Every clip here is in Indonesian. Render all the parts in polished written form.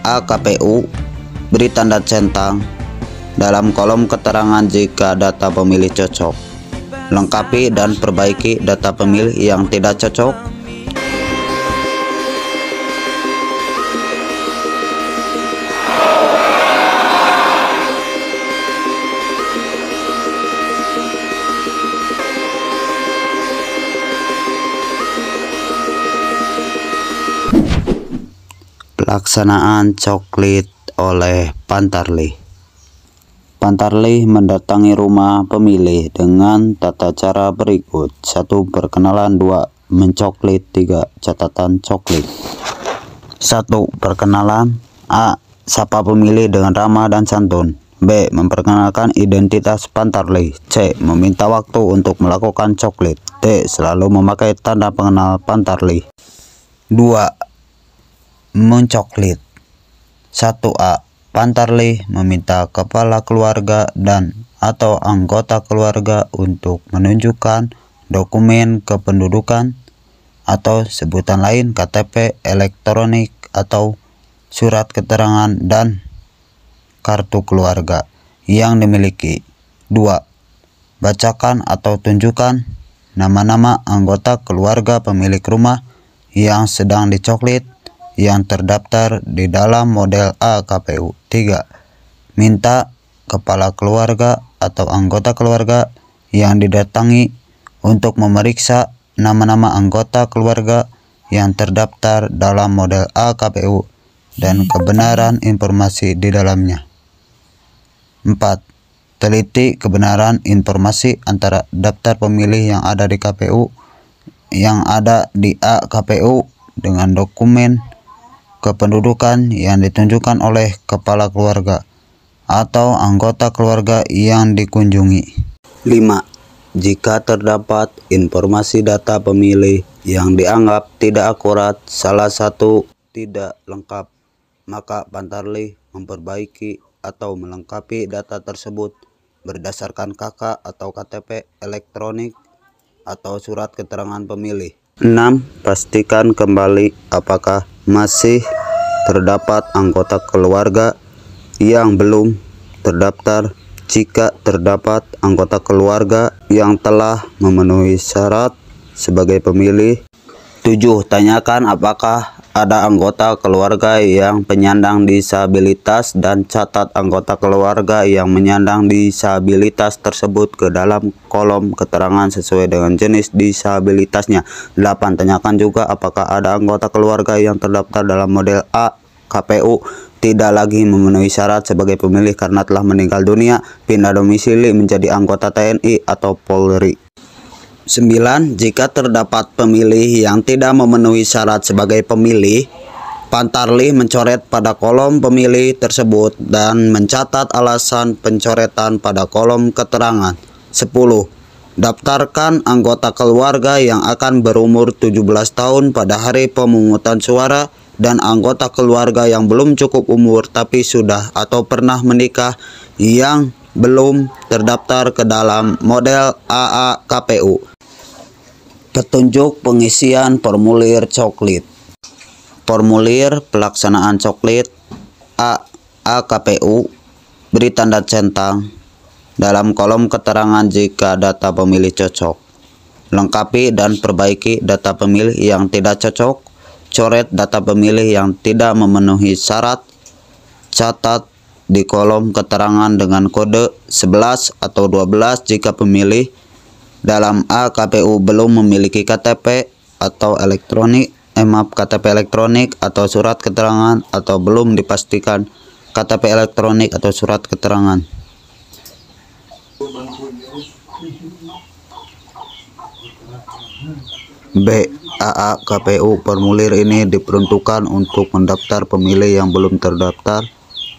A. KPU, beri tanda centang dalam kolom keterangan jika data pemilih cocok. Lengkapi dan perbaiki data pemilih yang tidak cocok. Pelaksanaan coklit oleh Pantarlih. Pantarlih mendatangi rumah pemilih dengan tata cara berikut: 1. Perkenalan. 2. Mencoklit. 3. Catatan coklit. 1. Perkenalan. A. Sapa pemilih dengan ramah dan santun. B. Memperkenalkan identitas Pantarlih. C. Meminta waktu untuk melakukan coklit. D. Selalu memakai tanda pengenal Pantarlih. 2. Mencoklit. 1A. Pantarlih meminta kepala keluarga dan atau anggota keluarga untuk menunjukkan dokumen kependudukan atau sebutan lain KTP elektronik atau surat keterangan dan kartu keluarga yang dimiliki. 2. Bacakan atau tunjukkan nama-nama anggota keluarga pemilik rumah yang sedang dicoklit yang terdaftar di dalam model A KPU. 3. Minta kepala keluarga atau anggota keluarga yang didatangi untuk memeriksa nama-nama anggota keluarga yang terdaftar dalam model A KPU dan kebenaran informasi di dalamnya. 4. Teliti kebenaran informasi antara daftar pemilih yang ada di KPU yang ada di A KPU dengan dokumen kependudukan yang ditunjukkan oleh kepala keluarga atau anggota keluarga yang dikunjungi. 5. Jika terdapat informasi data pemilih yang dianggap tidak akurat, salah satu tidak lengkap, maka Pantarlih memperbaiki atau melengkapi data tersebut berdasarkan KK atau KTP elektronik atau surat keterangan pemilih. 6. Pastikan kembali apakah masih terdapat anggota keluarga yang belum terdaftar. Jika terdapat anggota keluarga yang telah memenuhi syarat sebagai pemilih. 7. Tanyakan apakah ada anggota keluarga yang penyandang disabilitas dan catat anggota keluarga yang menyandang disabilitas tersebut ke dalam kolom keterangan sesuai dengan jenis disabilitasnya. 8. Tanyakan juga apakah ada anggota keluarga yang terdaftar dalam model A KPU tidak lagi memenuhi syarat sebagai pemilih karena telah meninggal dunia, pindah domisili menjadi anggota TNI atau Polri. 9. Jika terdapat pemilih yang tidak memenuhi syarat sebagai pemilih, Pantarlih mencoret pada kolom pemilih tersebut dan mencatat alasan pencoretan pada kolom keterangan. 10. Daftarkan anggota keluarga yang akan berumur 17 tahun pada hari pemungutan suara dan anggota keluarga yang belum cukup umur tapi sudah atau pernah menikah yang belum terdaftar ke dalam model AA KPU. Petunjuk pengisian formulir coklit. Formulir pelaksanaan coklit. A. KPU, beri tanda centang dalam kolom keterangan jika data pemilih cocok. Lengkapi dan perbaiki data pemilih yang tidak cocok. Coret data pemilih yang tidak memenuhi syarat. Catat di kolom keterangan dengan kode 11 atau 12 jika pemilih dalam A KPU belum memiliki KTP atau KTP elektronik atau surat keterangan atau belum dipastikan KTP elektronik atau surat keterangan. B. AA KPU. Formulir ini diperuntukkan untuk mendaftar pemilih yang belum terdaftar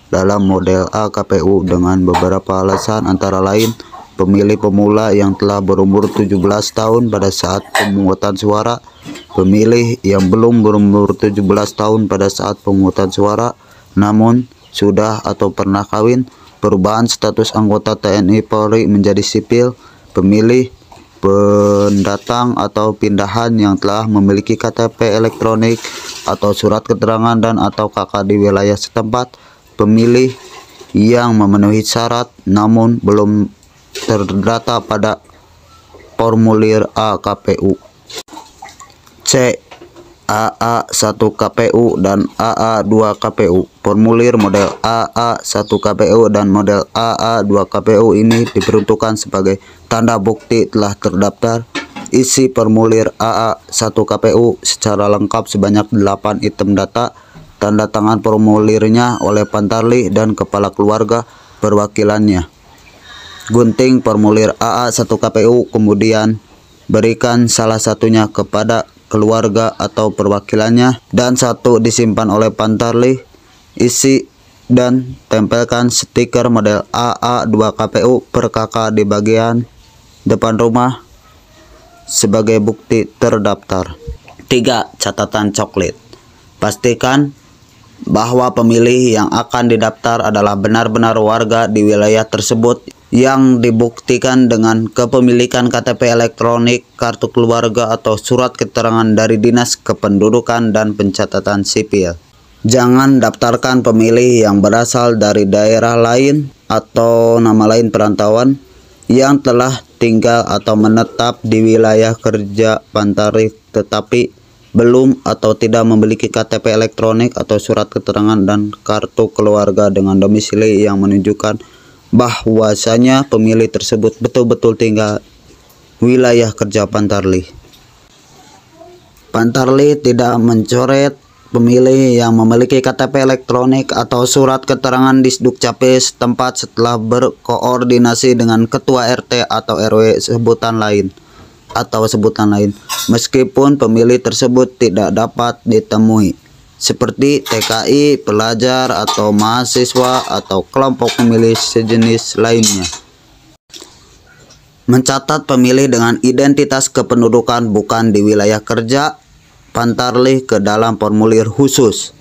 dalam model A KPU dengan beberapa alasan, antara lain pemilih pemula yang telah berumur 17 tahun pada saat pemungutan suara, pemilih yang belum berumur 17 tahun pada saat pemungutan suara namun sudah atau pernah kawin, perubahan status anggota TNI Polri menjadi sipil, pemilih pendatang atau pindahan yang telah memiliki KTP elektronik atau surat keterangan dan atau KK di wilayah setempat, pemilih yang memenuhi syarat namun belum terdata pada formulir A KPU. C. AA1 KPU dan AA2 KPU. Formulir model AA1 KPU dan model AA2 KPU ini diperuntukkan sebagai tanda bukti telah terdaftar. Isi formulir AA1 KPU secara lengkap sebanyak 8 item data. Tanda tangan formulirnya oleh Pantarlih dan kepala keluarga perwakilannya. Gunting formulir AA1 KPU, kemudian berikan salah satunya kepada keluarga atau perwakilannya dan satu disimpan oleh Pantarlih. Isi dan tempelkan stiker model AA2 KPU per KK di bagian depan rumah sebagai bukti terdaftar. 3. Catatan coklit. Pastikan bahwa pemilih yang akan didaftar adalah benar-benar warga di wilayah tersebut yang dibuktikan dengan kepemilikan KTP elektronik, kartu keluarga atau surat keterangan dari Dinas Kependudukan dan Pencatatan Sipil. Jangan daftarkan pemilih yang berasal dari daerah lain atau nama lain perantauan yang telah tinggal atau menetap di wilayah kerja Pantarlih tetapi belum atau tidak memiliki KTP elektronik atau surat keterangan dan kartu keluarga dengan domisili yang menunjukkan bahwasanya pemilih tersebut betul-betul tinggal wilayah kerja Pantarlih. Pantarlih tidak mencoret pemilih yang memiliki KTP elektronik atau surat keterangan di Dukcapil setempat setelah berkoordinasi dengan ketua RT atau RW sebutan lain. Meskipun pemilih tersebut tidak dapat ditemui, seperti TKI, pelajar atau mahasiswa atau kelompok pemilih sejenis lainnya. Mencatat pemilih dengan identitas kependudukan bukan di wilayah kerja Pantarlih ke dalam formulir khusus.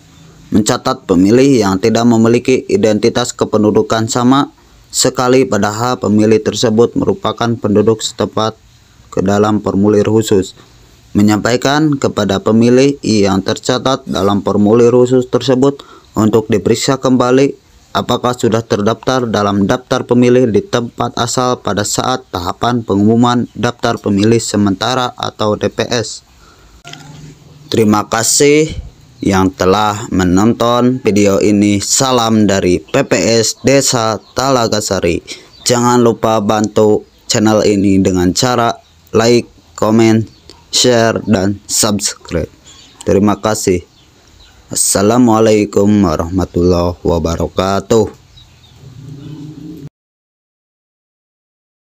Mencatat pemilih yang tidak memiliki identitas kependudukan sama sekali padahal pemilih tersebut merupakan penduduk setempat ke dalam formulir khusus. Menyampaikan kepada pemilih yang tercatat dalam formulir khusus tersebut untuk diperiksa kembali apakah sudah terdaftar dalam daftar pemilih di tempat asal pada saat tahapan pengumuman daftar pemilih sementara atau DPS. Terima kasih yang telah menonton video ini. Salam dari PPS Desa Talagasari. Jangan lupa bantu channel ini dengan cara like, comment, share, dan subscribe. Terima kasih. Assalamualaikum warahmatullahi wabarakatuh.